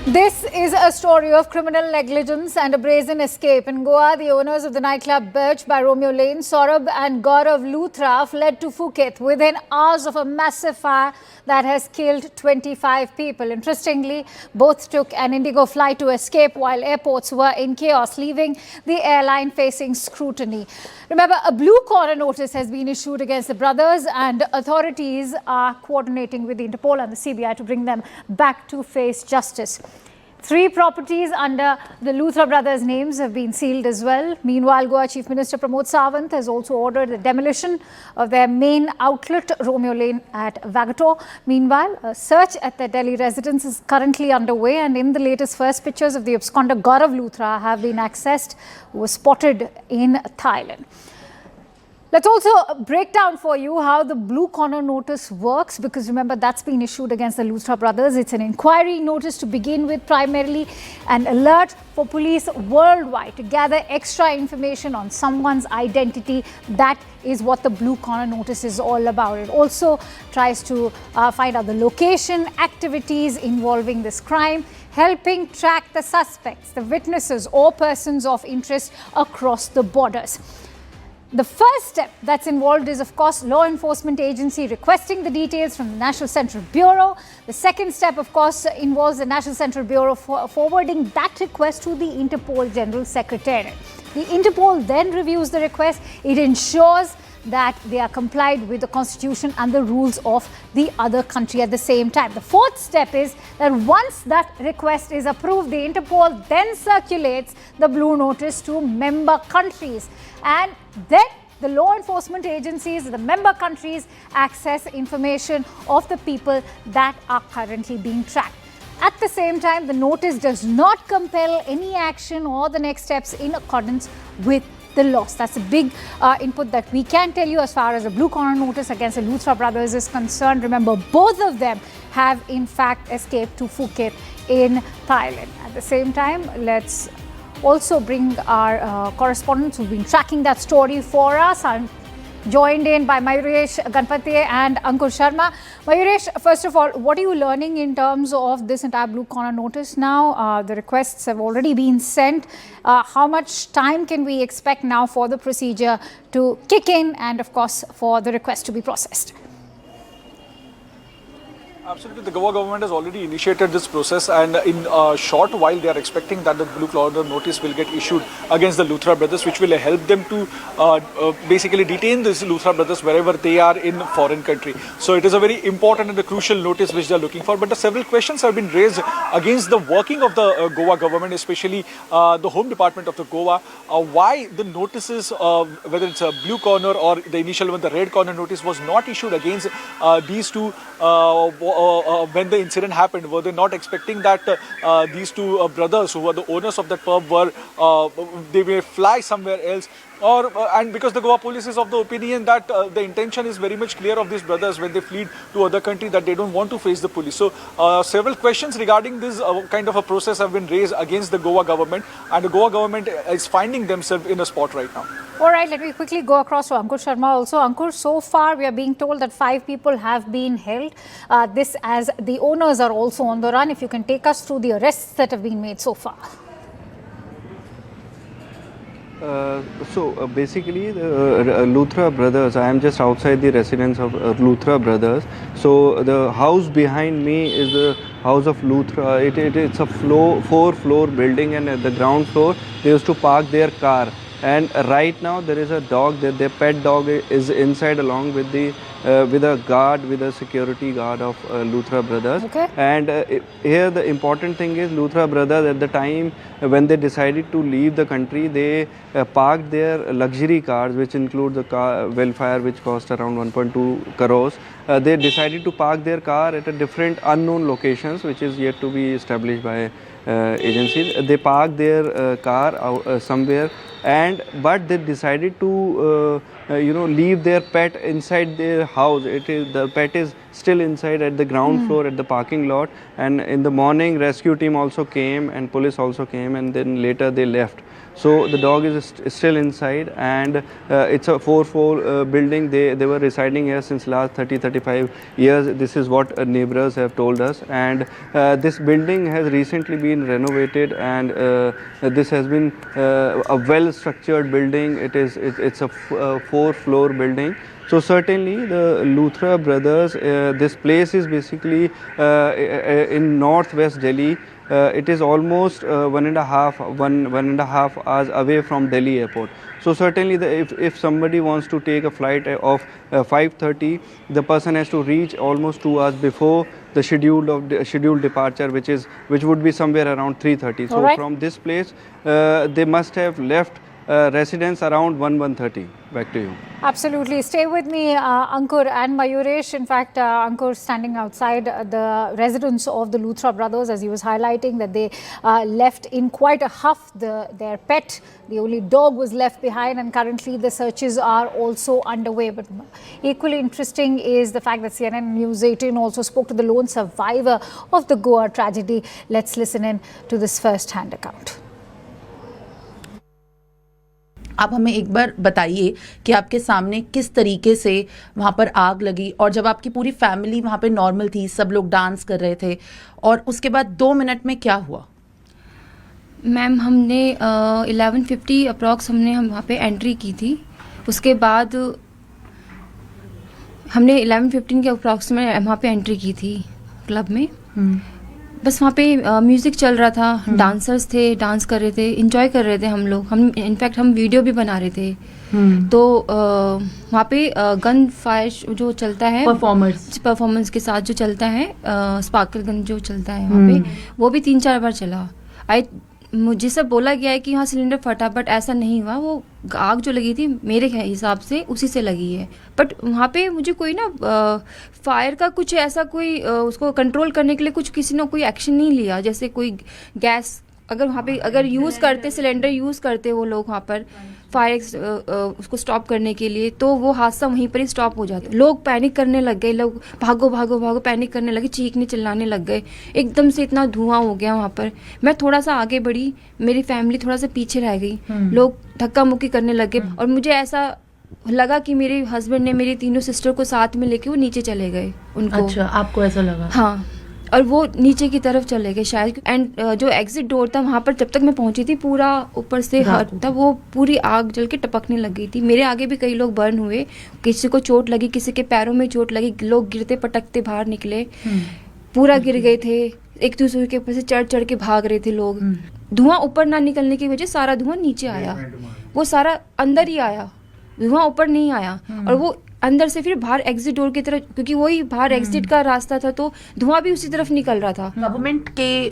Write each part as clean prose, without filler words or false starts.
This is a story of criminal negligence and a brazen escape. In Goa, the owners of the nightclub Birch by Romeo Lane, Saurabh and Gaurav Luthra, fled to Phuket within hours of a massive fire that has killed 25 people. Interestingly, both took an Indigo flight to escape while airports were in chaos, leaving the airline facing scrutiny. Remember, a blue corner notice has been issued against the brothers, and authorities are coordinating with the Interpol and the CBI to bring them back to face justice. 3 properties under the Luthra brothers' names have been sealed as well. Meanwhile, Goa Chief Minister Pramod Sawant has also ordered the demolition of their main outlet, Romeo Lane at Vagator. Meanwhile, a search at their Delhi residence is currently underway, and in the latest first pictures of the absconder Gaurav Luthra have been accessed, who was spotted in Thailand. Let's also break down for you how the blue corner notice works, because remember, that's been issued against the Luthra brothers. It's an inquiry notice to begin with, primarily an alert for police worldwide to gather extra information on someone's identity. That is what the blue corner notice is all about. It also tries to find out the location, activities involving this crime, helping track the suspects, the witnesses or persons of interest across the borders. The first step that's involved is, of course, law enforcement agency requesting the details from the National Central Bureau. The second step, of course, involves the National Central Bureau forwarding that request to the Interpol General Secretariat. The Interpol then reviews the request. It ensures that they are complied with the constitution and the rules of the other country at the same time. The fourth step is that once that request is approved, the Interpol then circulates the blue notice to member countries, and then the law enforcement agencies, the member countries, access information of the people that are currently being tracked. At the same time, the notice does not compel any action or the next steps in accordance with the laws. That's a big input that we can tell you as far as the blue corner notice against the Luthra brothers is concerned. Remember, both of them have in fact escaped to Phuket in Thailand. At the same time, let's also bring our correspondents who've been tracking that story for us. I'm joined in by Mayuresh Ganpati and Ankur Sharma. Mayuresh, first of all, what are you learning in terms of this entire blue corner notice now? The requests have already been sent. How much time can we expect now for the procedure to kick in and, of course, for the request to be processed? Absolutely, the Goa government has already initiated this process, and in a short while they are expecting that the blue corner notice will get issued against the Luthra brothers, which will help them to basically detain these Luthra brothers wherever they are in foreign country. So it is a very important and a crucial notice which they are looking for. But several questions have been raised against the working of the Goa government, especially the Home Department of the Goa. Why the notices, whether it's a blue corner or the initial one, the red corner notice, was not issued against these two when the incident happened? Were they not expecting that these two brothers, who were the owners of that pub, they may fly somewhere else? Or and because the Goa police is of the opinion that the intention is very much clear of these brothers when they flee to other country, that they don't want to face the police. So several questions regarding this kind of a process have been raised against the Goa government, and the Goa government is finding themselves in a spot right now. All right, let me quickly go across to Ankur Sharma also. Ankur, so far we are being told that 5 people have been held. This as the owners are also on the run. If you can take us through the arrests that have been made so far. Basically, the Luthra brothers, I am just outside the residence of Luthra brothers. So the house behind me is the house of Luthra. It's a 4-floor building, and at the ground floor they used to park their car. And right now there is a dog, their pet dog is inside along with the with a security guard of Luthra brothers. Okay. And here the important thing is, Luthra brothers at the time when they decided to leave the country, they parked their luxury cars, which include the car welfare, which cost around 1.2 crores. They decided to park their car at a different unknown locations, which is yet to be established by agencies. They parked their car out, somewhere, but they decided to leave their pet inside their house. The pet is still inside at the ground floor at the parking lot. And in the morning, rescue team also came and police also came, and then later they left. So the dog is still inside, and it's a 4-floor building. They were residing here since last 30-35 years. This is what neighbors have told us. And this building has recently been renovated, and this has been a well-structured building. It's a 4-floor building. So certainly the Luthra brothers, this place is basically in northwest Delhi. It is almost 1.5 hours away from Delhi airport. So certainly if somebody wants to take a flight of 5:30, the person has to reach almost 2 hours before the scheduled departure, which would be somewhere around 3:30. So from this place, they must have left residence around 1:30. Back to you. Absolutely. Stay with me, Ankur and Mayuresh. In fact, Ankur standing outside the residence of the Luthra brothers, as he was highlighting that they left in quite a huff. Their pet, the only dog, was left behind, and currently the searches are also underway. But equally interesting is the fact that CNN News 18 also spoke to the lone survivor of the Goa tragedy. Let's listen in to this first-hand account. आप हमें एक बार बताइए कि आपके सामने किस तरीके से वहाँ पर आग लगी, और जब आपकी पूरी फैमिली वहाँ पे नॉर्मल थी, सब लोग डांस कर रहे थे, और उसके बाद 2 मिनट में क्या हुआ? मैम, हमने 11:50 अप्रॉक्स हम वहाँ पे एंट्री की थी. उसके बाद हमने 11:15 के अप्रॉक्स में वहाँ पे एंट्री की थी क्लब में. बस वहाँ पे म्यूज़िक चल रहा था, डांसर्स थे, डांस कर रहे थे, एंजॉय कर रहे थे हम लोग. हम इनफैक्ट हम वीडियो भी बना रहे थे. तो वहाँ पे गन फायर जो चलता है, परफॉर्मेंस के साथ जो चलता है, स्पार्कल गन जो चलता है वहाँ पे, वो भी 3-4 बार चला. मुझे सब बोला गया है कि हाँ सिलेंडर फटा, बट ऐसा नहीं हुआ. वो आग जो लगी थी मेरे हिसाब से उसी से लगी है. बट वहाँ पे मुझे कोई ना फायर का कुछ ऐसा कोई उसको कंट्रोल करने के लिए किसी ने कोई एक्शन नहीं लिया. जैसे कोई गैस अगर वहाँ पे अगर यूज़ करते, सिलेंडर यूज़ करते वो लोग वहाँ पर फायर उसको स्टॉप करने के लिए, तो वो हादसा वहीं पर ही स्टॉप हो जाता. लोग पैनिक करने लग गए, लोग भागो भागो भागो पैनिक करने लगे, चीखने चिल्लाने लग गए. एकदम से इतना धुआं हो गया वहाँ पर. मैं थोड़ा सा आगे बढ़ी, मेरी फैमिली थोड़ा सा पीछे रह गई. लोग धक्का मुक्की करने लगे, और मुझे ऐसा लगा कि मेरे हस्बैंड ने मेरी तीनों सिस्टर को साथ में लेके वो नीचे चले गए. उनको अच्छा, आपको ऐसा लगा? हाँ, और वो नीचे की तरफ चले गए शायद. एंड जो एग्जिट डोर था वहाँ पर जब तक मैं पहुँची थी, पूरा ऊपर से हट था, वो पूरी आग जल के टपकने लग गई थी. मेरे आगे भी कई लोग बर्न हुए, किसी को चोट लगी, किसी के पैरों में चोट लगी. लोग गिरते पटकते बाहर निकले, पूरा गिर गए थे, एक दूसरे के ऊपर से चढ़ के भाग रहे थे लोग. धुआं ऊपर ना निकलने की वजह सारा धुआं नीचे आया, वो सारा अंदर ही आया, धुआं ऊपर नहीं आया. और वो अंदर से फिर बाहर एग्जिट डोर की तरफ, क्योंकि वही बाहर एग्जिट का रास्ता था, तो धुआं भी उसी तरफ निकल रहा था. गवर्नमेंट के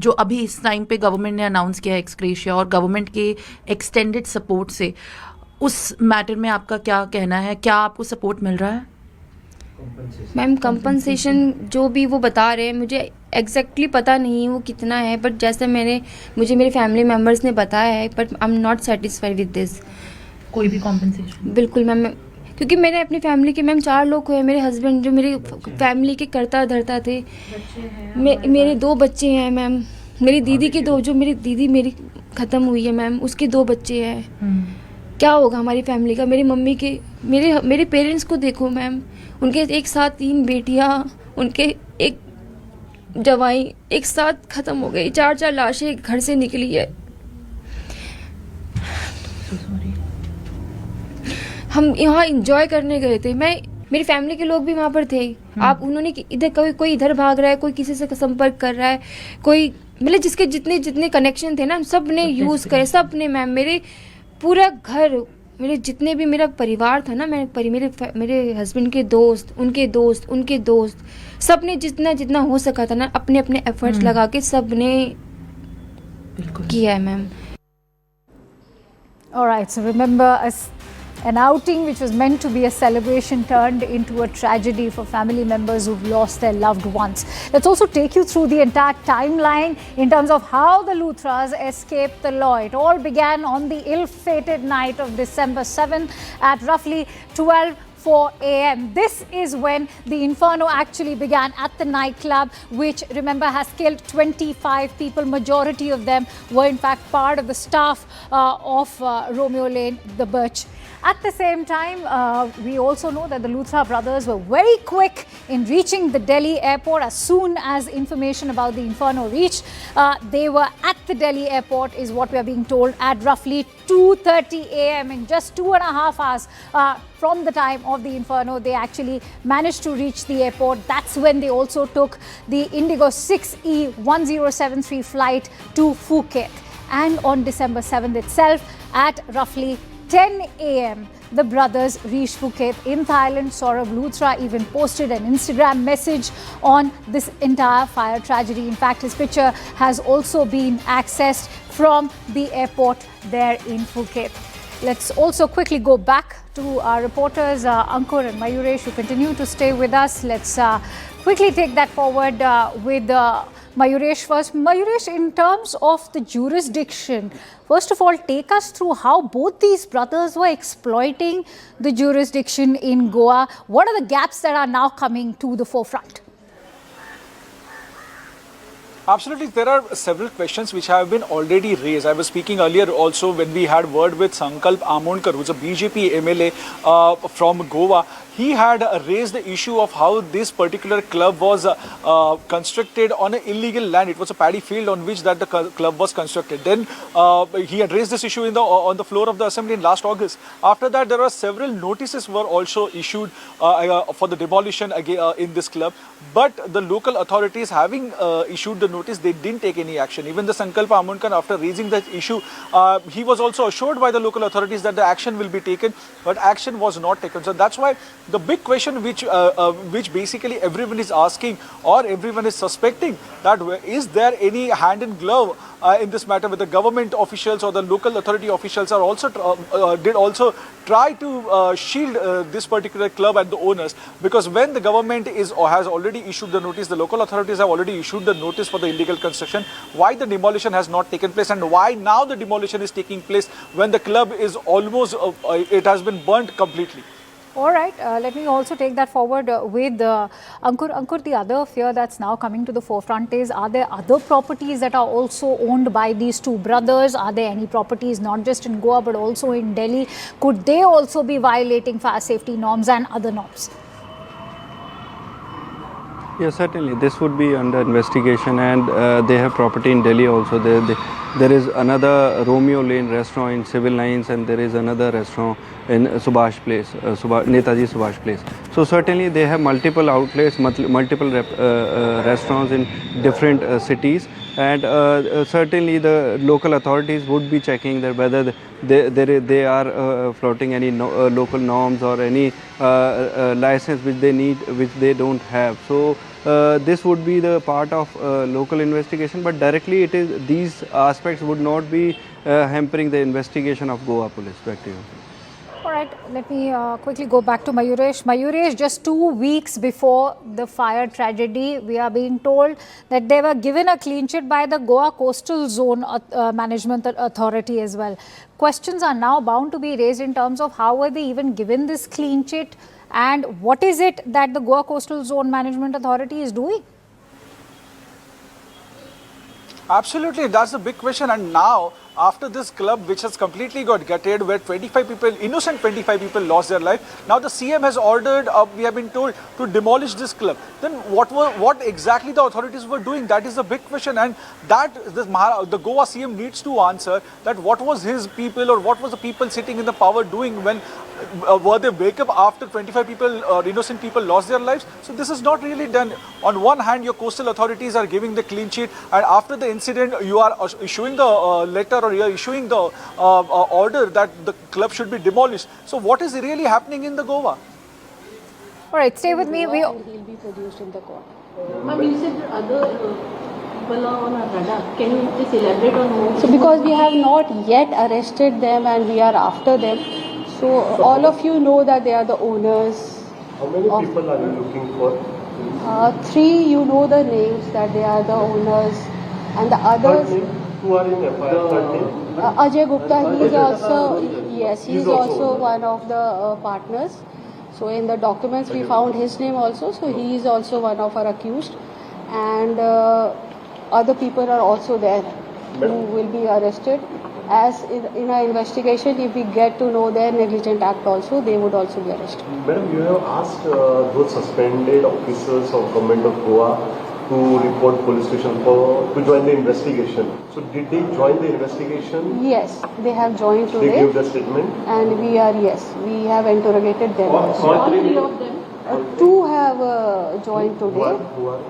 जो अभी इस टाइम पे गवर्नमेंट ने अनाउंस किया एक्सग्रेशिया, और गवर्नमेंट के एक्सटेंडेड सपोर्ट से उस मैटर में आपका क्या कहना है? क्या आपको सपोर्ट मिल रहा है? मैम, कंपनसेशन जो भी वो बता रहे हैं, मुझे एग्जैक्टली पता नहीं है वो कितना है, बट जैसे मुझे मेरे फैमिली मेम्बर्स ने बताया है, but I am not satisfied with this. कोई भी कॉम्पनसेशन? बिल्कुल मैम, क्योंकि मैंने अपनी फैमिली के मैम 4 लोग हुए. मेरे हस्बैंड जो मेरी फैमिली के करता धरता थे, मेरे 2 बच्चे हैं मैम. मेरी दीदी के 2, जो मेरी दीदी मेरी ख़त्म हुई है मैम, उसके 2 बच्चे हैं. क्या होगा हमारी फैमिली का? मेरी मम्मी के, मेरे पेरेंट्स को देखो मैम, उनके एक साथ 3 बेटियाँ, उनके एक जवाई एक साथ ख़त्म हो गई. 4 लाशें घर से निकली है. हम यहाँ इंजॉय करने गए थे, मेरी फैमिली के लोग भी वहाँ पर थे. आप उन्होंने इधर कोई इधर भाग रहा है, कोई किसी से संपर्क कर रहा है, कोई मतलब जिसके जितने कनेक्शन थे ना, सब ने यूज़ करे, सब ने मैम. मेरे पूरा घर, मेरे जितने भी मेरा परिवार था ना, मेरे हस्बैंड के दोस्त, उनके दोस्त, सब ने जितना हो सका था ना, अपने एफर्ट्स लगा के सब ने किया है ma'am. Alright, so remember an outing which was meant to be a celebration turned into a tragedy for family members who've lost their loved ones. Let's also take you through the entire timeline in terms of how the Luthras escaped the law. It all began on the ill-fated night of December 7 at roughly 12:40 4 a.m. This is when the inferno actually began at the nightclub, which, remember, has killed 25 people. Majority of them were in fact part of the staff of Romeo Lane, the Birch. At the same time, we also know that the Luthra brothers were very quick in reaching the Delhi airport. As soon as information about the inferno reached, they were at the Delhi airport, is what we are being told, at roughly 2:30 a.m. In just 2.5 hours from the time of the inferno, they actually managed to reach the airport. That's when they also took the Indigo 6E1073 flight to Phuket. And on December 7th itself, at roughly 10 a.m., the brothers reached Phuket in Thailand. Saurabh Luthra even posted an Instagram message on this entire fire tragedy. In fact, his picture has also been accessed from the airport there in Phuket. Let's also quickly go back to our reporters, Ankur and Mayuresh, who continue to stay with us. Let's quickly take that forward with Mayuresh first. Mayuresh, in terms of the jurisdiction, first of all, take us through how both these brothers were exploiting the jurisdiction in Goa. What are the gaps that are now coming to the forefront? Absolutely, there are several questions which have been already raised. I was speaking earlier also when we had word with Sankalp Amonkar, who's a BJP MLA from Goa. He had raised the issue of how this particular club was constructed on an illegal land. It was a paddy field on which that the club was constructed. Then he had raised this issue on the floor of the assembly in last August. After that, there were several notices were also issued for the demolition in this club. But the local authorities, having issued the notice, they didn't take any action. Even the Sankalp Amonkar, after raising that issue, he was also assured by the local authorities that the action will be taken, but action was not taken. So that's why the big question which basically everyone is asking or everyone is suspecting, that is there any hand in glove in this matter with the government officials or the local authority officials are also did also try to shield this particular club and the owners, because when the government is or has already issued the notice, the local authorities have already issued the notice for the illegal construction, why the demolition has not taken place and why now the demolition is taking place when the club is almost it has been burnt completely. All right, let me also take that forward with Ankur. Ankur, the other fear that's now coming to the forefront is, are there other properties that are also owned by these two brothers? Are there any properties not just in Goa but also in Delhi? Could they also be violating fire safety norms and other norms? Yes, certainly. This would be under investigation, and they have property in Delhi also. There is another Romeo Lane restaurant in Civil Lines, and there is another restaurant in Subhash Place, Netaji Subhash Place. So certainly they have multiple outlets, multiple restaurants in different cities, and certainly the local authorities would be checking that whether they are flouting any local norms or any license which they need, which they don't have. So this would be the part of local investigation, but directly it is these aspects would not be hampering the investigation of Goa Police. Back to you. All right, let me quickly go back to Mayuresh. Mayuresh, just 2 weeks before the fire tragedy, we are being told that they were given a clean sheet by the Goa Coastal Zone Management Authority as well. Questions are now bound to be raised in terms of how were they even given this clean sheet, and what is it that the Goa Coastal Zone Management Authority is doing? Absolutely, that's the big question. And now, after this club, which has completely got gutted, where 25 people, innocent 25 people lost their life, now the CM has ordered, we have been told, to demolish this club. Then what exactly the authorities were doing? That is the big question, and that the Goa CM needs to answer that what was his people or what was the people sitting in the power doing when were they wake up after 25 people or innocent people lost their lives? So this is not really done. On one hand, your coastal authorities are giving the clean sheet, and after the incident, you are issuing the letter or you are issuing the order that the club should be demolished. So what is really happening in the Goa? All right, stay with me. He'll be produced in the court. Ma'am, you said other people are on our radar. Can you just elaborate on more? So because we have not yet arrested them and we are after them. So all of you know that they are the owners. How many people are you looking for? 3, you know the names, that they are the owners. And the others, who are in FIR? Ajay Gupta, he is also, yes, he is also one of the partners. So in the documents we found his name also. So he is also one of our accused, and other people are also there who will be arrested. As in our investigation, if we get to know their negligent act also, they would also be arrested. Madam, you have asked those suspended officers of government of Goa to report police station to join the investigation. So did they join the investigation? Yes, they have joined They today, gave the statement. and we have interrogated them. also. All three of them. Two have joined today. Who are?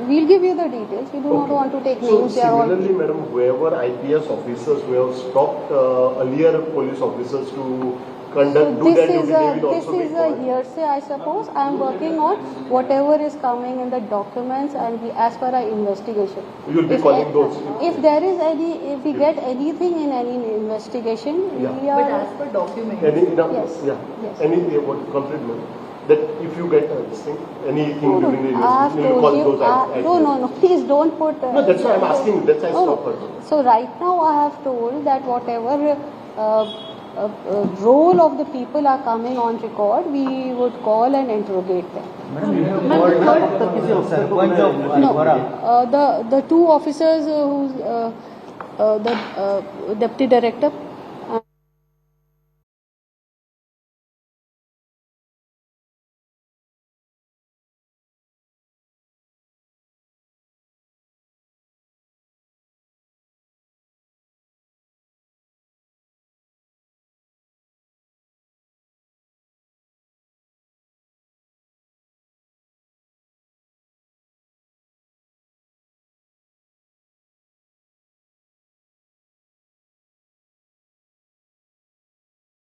We'll give you the details. We do not want to take So names. They are all. similarly, madam, whoever IPS officers who have stopped earlier police officers to conduct do that duty, they will This also be is a called. hearsay, I suppose. I am working on whatever is coming in the documents and as per our investigation. You will be calling those. If there is if we get anything in any investigation, Yeah. we are. per document. Any, Yes. yeah. Yes. Any what complete madam. That if you get this thing, anything No, during the I have investigation, you will call told you. those. No. Please don't put. No, that's why I'm asking. That's why I No, stopped no. her. So right now I have told that whatever role of the people are coming on record, we would call and interrogate them. No, the two officers the deputy director